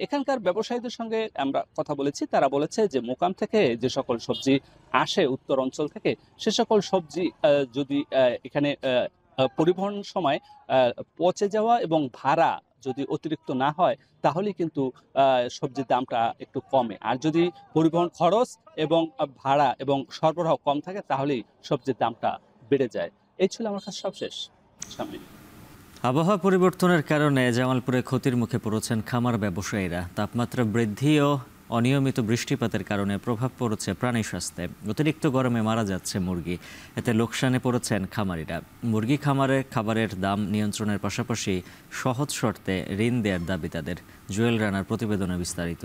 এখানকার ব্যবসায়ীদের সঙ্গে আমরা কথা বলেছি, তারা বলেছে যে মোকাম থেকে যে সকল সবজি আসে উত্তর অঞ্চল থেকে, সে সকল সবজি যদি এখানে পরিবহন সময় পচে যাওয়া এবং ভাড়া যদি অতিরিক্ত না হয় তাহলে কিন্তু সবজির দামটা একটু কমে। আর যদি পরিবহন খরচ এবং ভাড়া এবং সরবরাহ কম থাকে তাহলেই সবজির দামটা বেড়ে যায়। এই ছিল আমার কাছে সবশেষ। সামনে আবহাওয়া পরিবর্তনের কারণে জামালপুরে ক্ষতির মুখে পড়েছেন খামার ব্যবসায়ীরা। তাপমাত্রা বৃদ্ধি ও অনিয়মিত বৃষ্টিপাতের কারণে প্রভাব পড়েছে প্রাণী স্বাস্থ্যে। অতিরিক্ত গরমে মারা যাচ্ছে মুরগি, এতে লোকসানে পড়েছেন খামারিরা। মুরগি খামারে খাবারের দাম নিয়ন্ত্রণের পাশাপাশি সহজ শর্তে ঋণ দেওয়ার দাবি তাদের। জুয়েল রানার প্রতিবেদনে বিস্তারিত।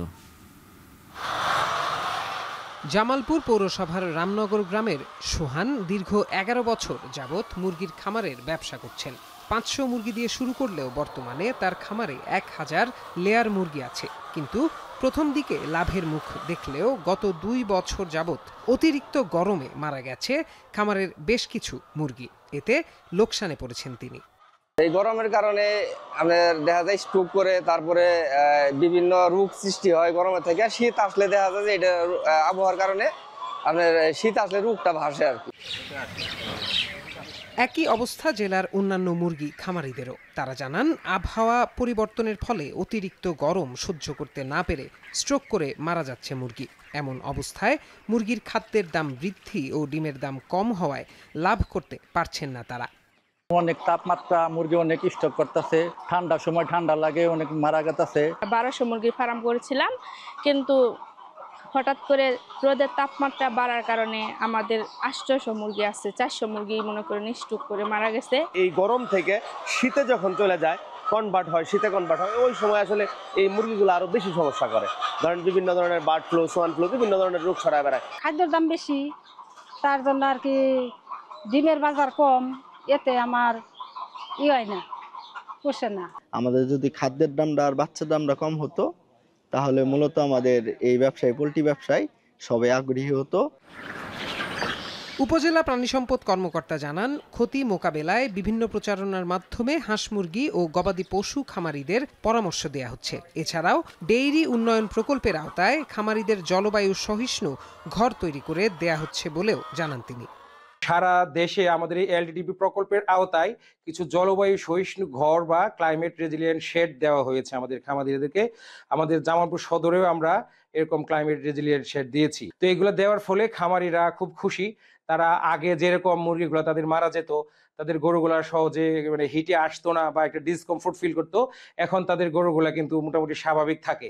জামালপুর পৌরসভার রামনগর গ্রামের সোহান দীর্ঘ 11 বছর যাবৎ মুরগির খামারের ব্যবসা করছেন। 500 মুরগি দিয়ে শুরু করলেও বর্তমানে তার খামারে 1000 লেয়ার মুরগি আছে। কিন্তু প্রথম দিকে লাভের মুখ দেখলেও গত 2 বছর যাবৎ অতিরিক্ত গরমে মারা গেছে খামারের বেশ কিছু মুরগি। এতে লোকসানে পড়েছেন তিনি। এই গরমের কারণে আমাদের দেখা যায় স্ট্রোক করে, তারপরে বিভিন্ন রোগ সৃষ্টি হয় গরমের থেকে। শীত আসলে দেখা যায় যে এটা আবহাওয়ার কারণে আপনার শীত আসলে রোগটা ভাসে আর কি। একই অবস্থা জেলার অন্যান্য মুরগি খামারিদেরও। তারা জানান, আবহাওয়া পরিবর্তনের ফলে অতিরিক্ত গরম সহ্য করতে না পেরে স্ট্রোক করে মারা যাচ্ছে মুরগি। এমন অবস্থায় মুরগির খাদ্যের দাম বৃদ্ধি ও ডিমের দাম কম হওয়ায় লাভ করতে পারছেন না তারা। অনেক তাপমাত্রা, মুরগি অনেক স্টক করতেছে, ঠান্ডার সময় ঠান্ডা লাগে, অনেক মারা গেছে। 1200 মুরগির ফার্ম করেছিলাম, কিন্তু হঠাৎ করে রোদের তাপমাত্রা বাড়ার কারণে আমাদের 800 মুরগি আছে, 400 মুরগি মনে করেন স্টক করে মারা গেছে। এই গরম থেকে শীতে যখন চলে যায়, কনভার্ট হয়, শীতে কনভার্ট হয়, ওই সময় আসলে এই মুরগিগুলো আরো বেশি সমস্যা করে। ধরেন বিভিন্ন ধরনের বার্ড ফ্লু, সোয়ান ফ্লু, বিভিন্ন ধরনের রোগ ছড়ায় বেড়ায়। খাদ্যের দাম বেশি, তার জন্য আর কি ডিমের বাজার কম, এতে আমার হয় না, পোষে না। আমাদের যদি খাদ্যের দামটা আর বাচ্চার দামটা কম হতো, তাহলে মূলত আমাদের এই ব্যবসায়, পোল্ট্রি ব্যবসায় সবাই আগ্রহী হতো। উপজেলা প্রাণী সম্পদ কর্মকর্তা জানান, ক্ষতি মোকাবেলায় বিভিন্ন প্রচারণার মাধ্যমে হাঁস মুরগি ও গবাদি পশু খামারিদের পরামর্শ দেওয়া হচ্ছে। এছাড়াও ডেইরি উন্নয়ন প্রকল্পের আওতায় খামারিদের জলবায়ু সহিষ্ণু ঘর তৈরি করে দেয়া হচ্ছে বলেও জানান তিনি। সারা দেশে আমাদের এই এলডিডিপি প্রকল্পের আওতায় কিছু জলবায়ু সহিষ্ণু ঘর বা ক্লাইমেট রেজিলিয়েন্ট শেড দেওয়া হয়েছে আমাদের খামারিদেরকে। আমাদের জামালপুর সদরেও আমরা এরকম ক্লাইমেট রেজিলিয়েন্ট শেড দিয়েছি। তো এগুলো দেওয়ার ফলে খামারিরা খুব খুশি। তারা আগে যেরকম মুরগিগুলো তাদের মারা যেত, তাদের গরুগুলা সহজে মানে হিটে আসতো না বা একটা ডিসকমফোর্ট ফিল করতো, এখন তাদের গরুগুলা কিন্তু মোটামুটি স্বাভাবিক থাকে।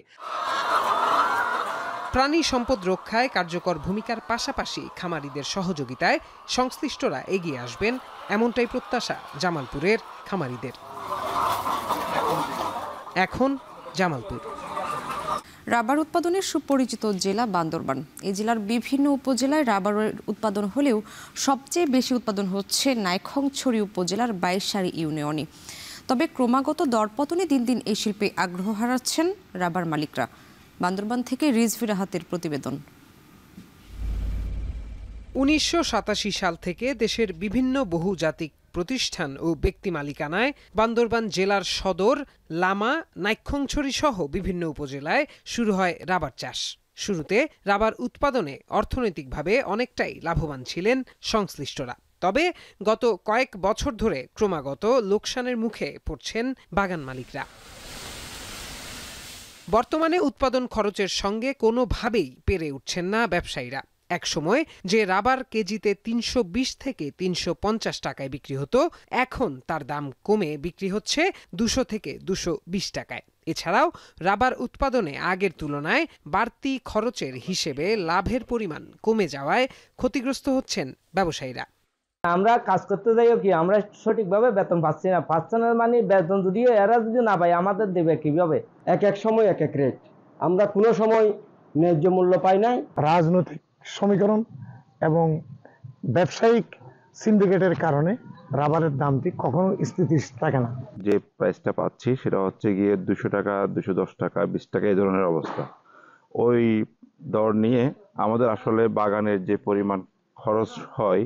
প্রাণী সম্পদ রক্ষায় কার্যকর ভূমিকার পাশাপাশি খামারিদের সহযোগিতায় সংশ্লিষ্টরা এগিয়ে আসবেন, এমনটাই প্রত্যাশা জামালপুরের খামারিদের। এখন জামালপুর। রাবার উৎপাদনের সুপরিচিত জেলা বান্দরবান। এই জেলার বিভিন্ন উপজেলায় রাবারের উৎপাদন হলেও সবচেয়ে বেশি উৎপাদন হচ্ছে নাইক্ষ্যংছড়ি উপজেলার বাইশারি ইউনিয়নে। তবে ক্রমাগত দরপতনে দিন দিন এই শিল্পে আগ্রহ হারাচ্ছেন রাবার মালিকরা। বান্দরবান থেকে রিজভি রাহাতের প্রতিবেদন। 1987 সাল থেকে দেশের বিভিন্ন বহুজাতিক প্রতিষ্ঠান ও ব্যক্তি মালিকানায় বান্দরবান জেলার সদর, লামা, নাইক্ষ্যংছড়ি সহ বিভিন্ন উপজেলায় শুরু হয় রাবার চাষ। শুরুতে রাবার উৎপাদনে অর্থনৈতিকভাবে অনেকটাই লাভবান ছিলেন সংশ্লিষ্টরা। তবে গত কয়েক বছর ধরে ক্রমাগত লোকসানের মুখে পড়ছেন বাগান মালিকরা। বর্তমানে উৎপাদন খরচের সঙ্গে কোনোভাবেই পেরে উঠছেন না ব্যবসায়ীরা। একসময় যে রাবার কেজিতে 320 থেকে 350 টাকায় বিক্রি হতো, এখন তার দাম কমে বিক্রি হচ্ছে 200 থেকে 220 টাকায়। এছাড়াও রাবার উৎপাদনে আগের তুলনায় বাড়তি খরচের হিসেবে লাভের পরিমাণ কমে যাওয়ায় ক্ষতিগ্রস্ত হচ্ছেন ব্যবসায়ীরা। আমরা কাজ করতে যাইও কি আমরা সঠিকভাবে বেতন পাচ্ছি না মানে বেতন যদিও এরা যদি না পাই আমাদের দেবে কিভাবে? এক এক সময় এক এক রেট, আমরা কোনো সময় ন্যায্য মূল্য পাই নাই। রাজনৈতিক সমীকরণ এবং ব্যবসায়িক সিন্ডিকেটের কারণে রাবারের দামটি কখনো স্থিতিশীল থাকে না। যে প্রাইসটা পাচ্ছি সেটা হচ্ছে গিয়ে 200 টাকা, 210 টাকা, 20 টাকা এই ধরনের অবস্থা। ওই দর নিয়ে আমাদের আসলে বাগানের যে পরিমাণ খরচ হয়,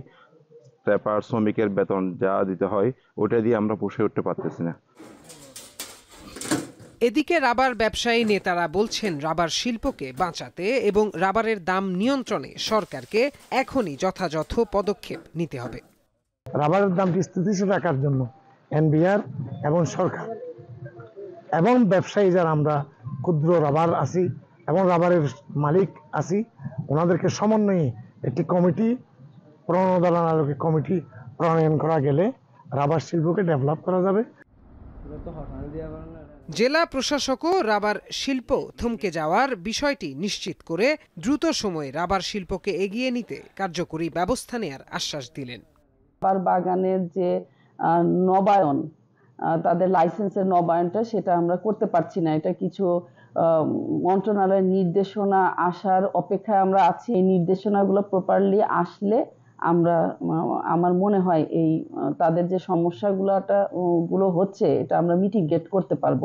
লেবার শ্রমিকের বেতন যা দিতে হয়, ওটা দিয়ে আমরা পুষে উঠতে পারতেছি না। এদিকে রাবার ব্যবসায়ী নেতারা বলছেন, রাবার শিল্পকে বাঁচাতে এবং রাবারের দাম নিয়ন্ত্রণে সরকারকে এখনই যথাযথ পদক্ষেপ নিতে হবে। রাবারের দামটি স্থিতিশীল রাখার জন্য এনবিআর এবং সরকার এবং ব্যবসায়ী যারা আমরা ক্ষুদ্র রাবার আছি এবং রাবারের মালিক আছি, ওনাদেরকে সমন্বয়ে একটি কমিটি প্রণোদনালয় কমিটি প্রণয়ন করা গেলে রাবার শিল্পকে ডেভেলপ করা যাবে। জেলা প্রশাসকও রাবার শিল্প থমকে যাওয়ার বিষয়টি নিশ্চিত করে দ্রুত সময়ে রাবার শিল্পকে এগিয়ে নিতে কার্যকরী ব্যবস্থা নেওয়ার আশ্বাস দিলেন। রাবার বাগানের যে নবায়ন, তাদের লাইসেন্সের নবায়নটা সেটা আমরা করতে পারছি না। এটা কিছু মন্ত্রণালয়ের নির্দেশনা আসার অপেক্ষায় আমরা আছি। এই নির্দেশনাগুলো প্রপারলি আসলে আমরা, আমার মনে হয় এই তাদের যে সমস্যাগুলো হচ্ছে এটা আমরা মিটিগেট করতে পারবো।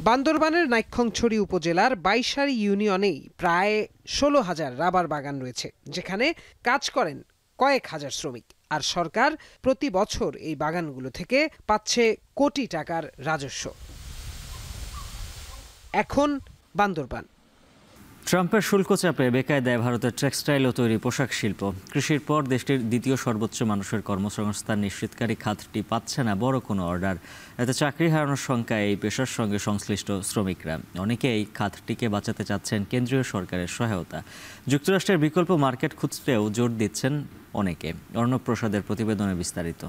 বান্দরবানের নাইক্ষ্যংছড়ি উপজেলার বাইশারি ইউনিয়নেই প্রায় 16,000 রাবার বাগান রয়েছে, যেখানে কাজ করেন কয়েক হাজার শ্রমিক। আর সরকার প্রতি বছর এই বাগানগুলো থেকে পাচ্ছে কোটি টাকার রাজস্ব। এখন বান্দরবান। ট্রাম্পের শুল্ক চাপে বেকায়দায় ভারতের টেক্সটাইল ও তৈরি পোশাক শিল্প। কৃষির পর দেশটির দ্বিতীয় সর্বোচ্চ মানুষের কর্মসংস্থান নিশ্চিতকারী খাতটি পাচ্ছে না বড় কোনো অর্ডার। এতে চাকরি হারানোর শঙ্কায় এই পেশার সঙ্গে সংশ্লিষ্ট শ্রমিকরা। অনেকেই খাতটিকে বাঁচাতে চাচ্ছেন কেন্দ্রীয় সরকারের সহায়তা। যুক্তরাষ্ট্রের বিকল্প মার্কেট খুঁজতেও জোর দিচ্ছেন অনেকে। অর্ণব প্রসাদের প্রতিবেদনে বিস্তারিত।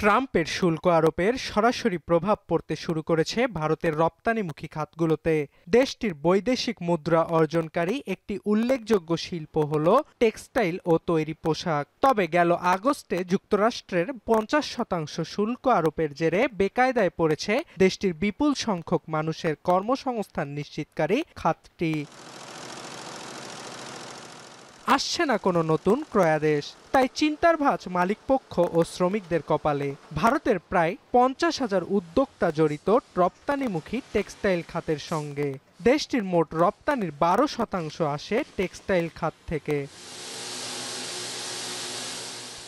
ট্রাম্পের শুল্ক আরোপের সরাসরি প্রভাব পড়তে শুরু করেছে ভারতের রপ্তানিমুখী খাতগুলোতে। দেশটির বৈদেশিক মুদ্রা অর্জনকারী একটি উল্লেখযোগ্য শিল্প হল টেক্সটাইল ও তৈরি পোশাক। তবে গেল আগস্টে যুক্তরাষ্ট্রের 50% শুল্ক আরোপের জেরে বেকায়দায় পড়েছে দেশটির বিপুল সংখ্যক মানুষের কর্মসংস্থান নিশ্চিতকারী খাতটি। আসছে না কোনো নতুন ক্রয়াদেশ, তাই চিন্তার ভাঁজ মালিকপক্ষ ও শ্রমিকদের কপালে। ভারতের প্রায় 50,000 উদ্যোক্তা জড়িত রপ্তানিমুখী টেক্সটাইল খাতের সঙ্গে। দেশটির মোট রপ্তানির 12% আসে টেক্সটাইল খাত থেকে।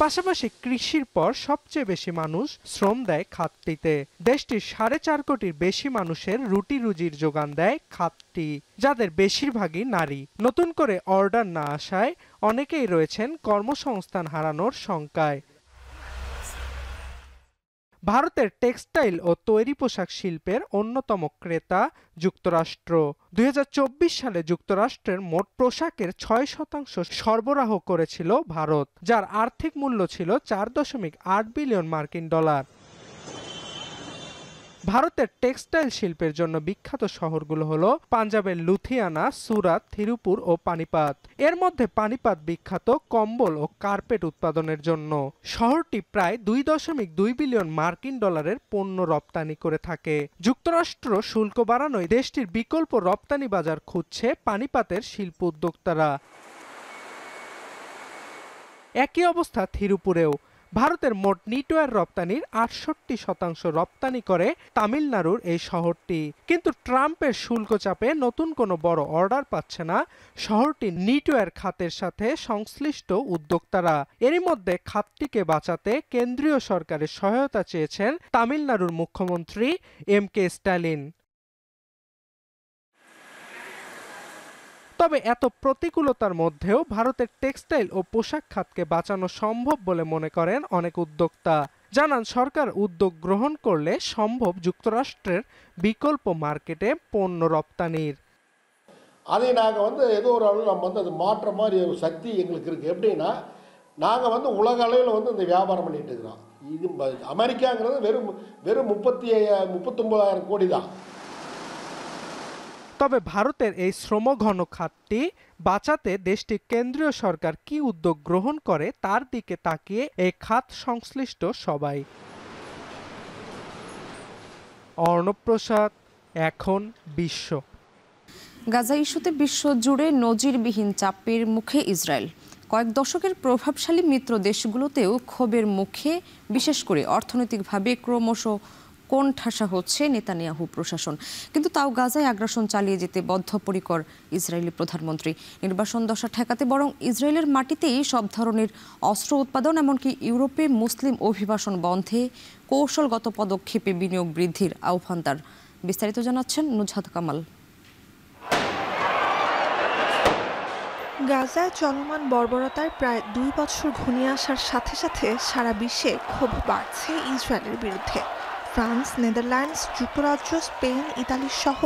পাশাপাশি কৃষির পর সবচেয়ে বেশি মানুষ শ্রম দেয় খাতটিতে। দেশটির 4.5 কোটির বেশি মানুষের রুটি রুজির যোগান দেয় খাতটি, যাদের বেশিরভাগই নারী। নতুন করে অর্ডার না আসায় অনেকেই রয়েছেন কর্মসংস্থান হারানোর শঙ্কায়। ভারতের টেক্সটাইল ও তৈরি পোশাক শিল্পের অন্যতম ক্রেতা যুক্তরাষ্ট্র। 2024 সালে যুক্তরাষ্ট্রের মোট পোশাকের 6% সরবরাহ করেছিল ভারত, যার আর্থিক মূল্য ছিল $4.8 বিলিয়ন মার্কিন ডলার। ভারতের টেক্সটাইল শিল্পের জন্য বিখ্যাত শহরগুলো হলো পাঞ্জাবের লুধিয়ানা, সুরাত, থিরুপুর ও পানিপাত। এর মধ্যে পানিপাত বিখ্যাত কম্বল ও কার্পেট উৎপাদনের জন্য। শহরটি প্রায় $2.2 বিলিয়ন মার্কিন ডলারের পণ্য রপ্তানি করে থাকে। যুক্তরাষ্ট্র শুল্ক বাড়ানোয় দেশটির বিকল্প রপ্তানি বাজার খুঁজছে পানিপাতের শিল্প উদ্যোক্তারা। একই অবস্থা থিরুপুরেও। ভারতের মোট নিটওয়্যার রপ্তানির 68% রপ্তানি করে তামিলনাড়ুর এই শহরটি। কিন্তু ট্রাম্পের শুল্ক চাপে নতুন কোনো বড় অর্ডার পাচ্ছে না শহরটির নিটওয়্যার খাতের সাথে সংশ্লিষ্ট উদ্যোক্তারা। এরই মধ্যে খাতটিকে বাঁচাতে কেন্দ্রীয় সরকারের সহায়তা চেয়েছেন তামিলনাড়ুর মুখ্যমন্ত্রী MK স্ট্যালিন। তবে এত প্রতিকূলতার মধ্যেও ভারতের টেক্সটাইল ও পোশাক খাতকে বাঁচানো সম্ভব বলে মনে করেন অনেক উদ্যোক্তা। জানান সরকার উদ্যোগ গ্রহণ করলে সম্ভব যুক্তরাষ্ট্রের বিকল্প மார்க்கெட்டே পণ্য ரப்தானிர். அதை நாங்கள் ஏதோ ஒரு அளவில் நம்ம அது மாற்ற மாதிரி ஒரு சக்தி எங்களுக்கு இருக்குது. எப்படின்னா நாங்கள் உலக அளவில் இந்த வியாபாரம் பண்ணிட்டு இருக்கிறோம். இது அமெரிக்காங்கிறது வெறும் 39,000 கோடி தான். তবে ভারতের এই শ্রমঘন খাতটি বাঁচাতে দেশটির কেন্দ্রীয় সরকার কি উদ্যোগ গ্রহণ করে তার দিকে তাকিয়ে এই খাত সংশ্লিষ্ট সবাই। অর্ণব প্রসাদ, এখন বিশ্ব। গাজা ইস্যুতে বিশ্ব জুড়ে নজিরবিহীন চাপের মুখে ইসরায়েল। কয়েক দশকের প্রভাবশালী মিত্র দেশগুলোতেও ক্ষোভের মুখে, বিশেষ করে অর্থনৈতিকভাবে ক্রমশ কোণঠাসা হচ্ছে নেতানিয়াহু প্রশাসন। কিন্তু তাও গাজায় আগ্রাসন চালিয়ে যেতে বদ্ধপরিকর ইসরায়েলি প্রধানমন্ত্রী। নির্বাসন দশা ঠেকাতে বরং ইসরায়েলের মাটিতেই সব ধরনের অস্ত্র উৎপাদন, এমনকি ইউরোপে মুসলিম অভিবাসন বন্ধে কৌশলগত পদক্ষেপে বিনিয়োগ বৃদ্ধির আহ্বান তার। বিস্তারিত জানাচ্ছেন নুজহাত কামাল। গাজায় চলমান বর্বরতার প্রায় 2 বছর ঘনিয়ে আসার সাথে সাথে সারা বিশ্বে ক্ষোভ বাড়ছে ইসরায়েলের বিরুদ্ধে। ফ্রান্স, নেদারল্যান্ডস, যুক্তরাজ্য, স্পেন, ইতালি সহ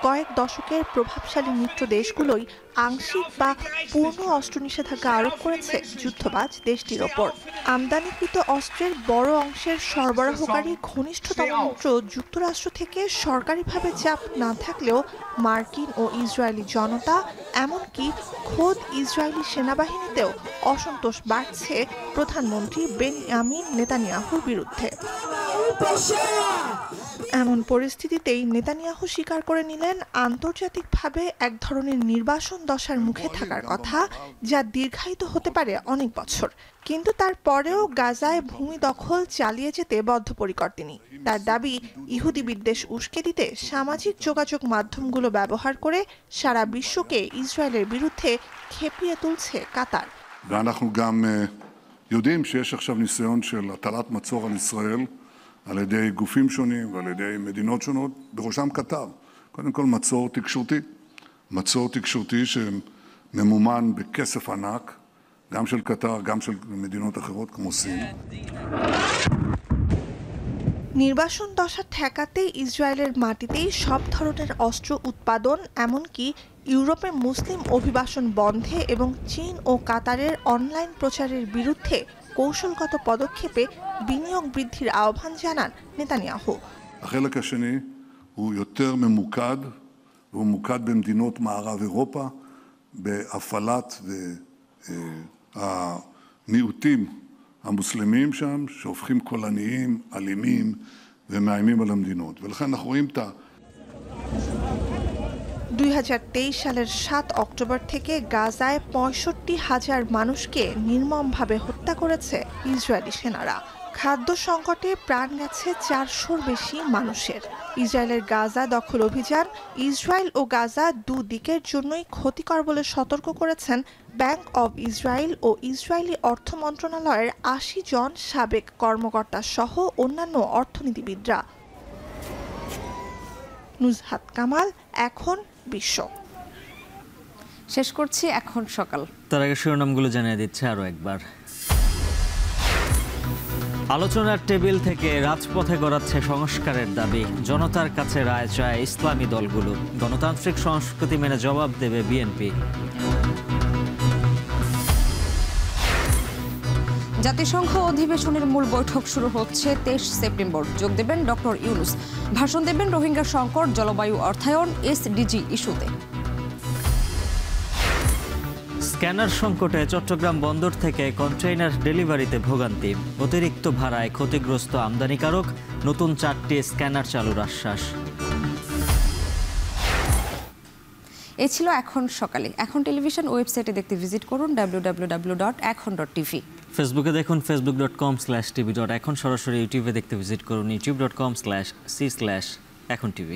কয়েক দশকের প্রভাবশালী মিত্র দেশগুলোই আংশিক বা পূর্ণ অস্ত্র নিষেধাজ্ঞা আরোপ করেছে যুদ্ধবাজ দেশটির ওপর। আমদানিকৃত অস্ত্রের বড় অংশের সরবরাহকারী ঘনিষ্ঠতম মিত্র যুক্তরাষ্ট্র থেকে সরকারিভাবে চাপ না থাকলেও মার্কিন ও ইসরায়েলি জনতা, এমনকি খোদ ইসরায়েলি সেনাবাহিনীতেও অসন্তোষ বাড়ছে প্রধানমন্ত্রী বেনিয়ামিন নেতানিয়াহুর বিরুদ্ধে। এমন পরিস্থিতিতেই নেতানিয়াহু স্বীকার করে নিলেন আন্তর্জাতিকভাবে এক ধরনের নির্বাসন দশার মুখে থাকার কথা, যা দীর্ঘায়িত হতে পারে অনেক বছর। কিন্তু তারপরেও গাজায় ভূমি দখল চালিয়ে যেতে বদ্ধপরিকর তিনি। তার দাবি, ইহুদি বিদ্বেষ উস্কে দিতে সামাজিক যোগাযোগ মাধ্যমগুলো ব্যবহার করে সারা বিশ্বকে ইসরায়েলের বিরুদ্ধে খেপিয়ে তুলছে কাতার। ואנחנו גם יודעים שיש עכשיו ניסיון של הטלת מצור על ישראל על ידי גופים שונים ועל ידי מדינות שונות, בראשם קטר. קודם כל מצור תקשורתי שממומן בכסף ענק, גם של קטר, גם של מדינות אחרות כמו סין. নির্বাসন দশা ঠেকাতে ইসরায়েলের মাটিতেই সব ধরনের অস্ত্র উৎপাদন, এমনকি ইউরোপে মুসলিম অভিবাসন বন্ধে এবং চীন ও কাতারের অনলাইন প্রচারের বিরুদ্ধে কৌশলগত পদক্ষেপে বিনিয়োগ বৃদ্ধির আহ্বান জানান নেতানিয়াহু। החלק השני הוא יותר ממוקד, והוא ממוקד במדינות מערב אירופה, בהפעלת המיעוטים המוסלמים שם, שהופכים קולניים, אלימים ומאיימים על המדינות. ולכן אנחנו רואים את 2023 সালের 7 অক্টোবর থেকে গাজায় 65,000 মানুষকে নির্মমভাবে হত্যা করেছে ইসরায়েলি সেনারা। খাদ্য সংকটে প্রাণ গেছে 400-র বেশি মানুষের। ইসরায়েলের গাজা দখল অভিযান ইসরায়েল ও গাজা দুদিকের জন্যই ক্ষতিকর বলে সতর্ক করেছেন ব্যাংক অব ইসরায়েল ও ইসরায়েলি অর্থ মন্ত্রণালয়ের 80 জন সাবেক কর্মকর্তা সহ অন্যান্য অর্থনীতিবিদরা। নুজহাত কামাল, এখন বিশ্ব। শেষ করছি এখন সকাল। তার আগে শিরোনামগুলো জানিয়ে দিচ্ছে আরো একবার। আলোচনার টেবিল থেকে রাজপথে গড়াচ্ছে সংস্কারের দাবি, জনতার কাছে রায় চায় ইসলামী দলগুলো, গণতান্ত্রিক সংস্কৃতি মেনে জবাব দেবে বিএনপি। জাতিসংঘ অধিবেশনের মূল বৈঠক শুরু হচ্ছে 23 সেপ্টেম্বর। যোগ দেবেন ডক্টর ইউনুস, ভাষণ দেবেন রোহিঙ্গা সংকট, জলবায়ু অর্থায়ন, এসডিজি ইস্যুতে। স্ক্যানার সংকটে চট্টগ্রাম বন্দর থেকে কন্টেইনার ডেলিভারিতে ভোগান্তি, অতিরিক্ত ভাড়ায় ক্ষতিগ্রস্ত আমদানিকারক, নতুন 4টি স্ক্যানার চালুর আশ্বাস। এ ছিল এখন সকালে। এখন টেলিভিশন ওয়েবসাইটে দেখতে ভিজিট করুন www.ekhon.tv। ফেসবুকে দেখুন facebook.com/tv.এখন, সরাসরি ইউটিউবে দেখতে ভিজিট করুন youtube.com/c/ekhon tv।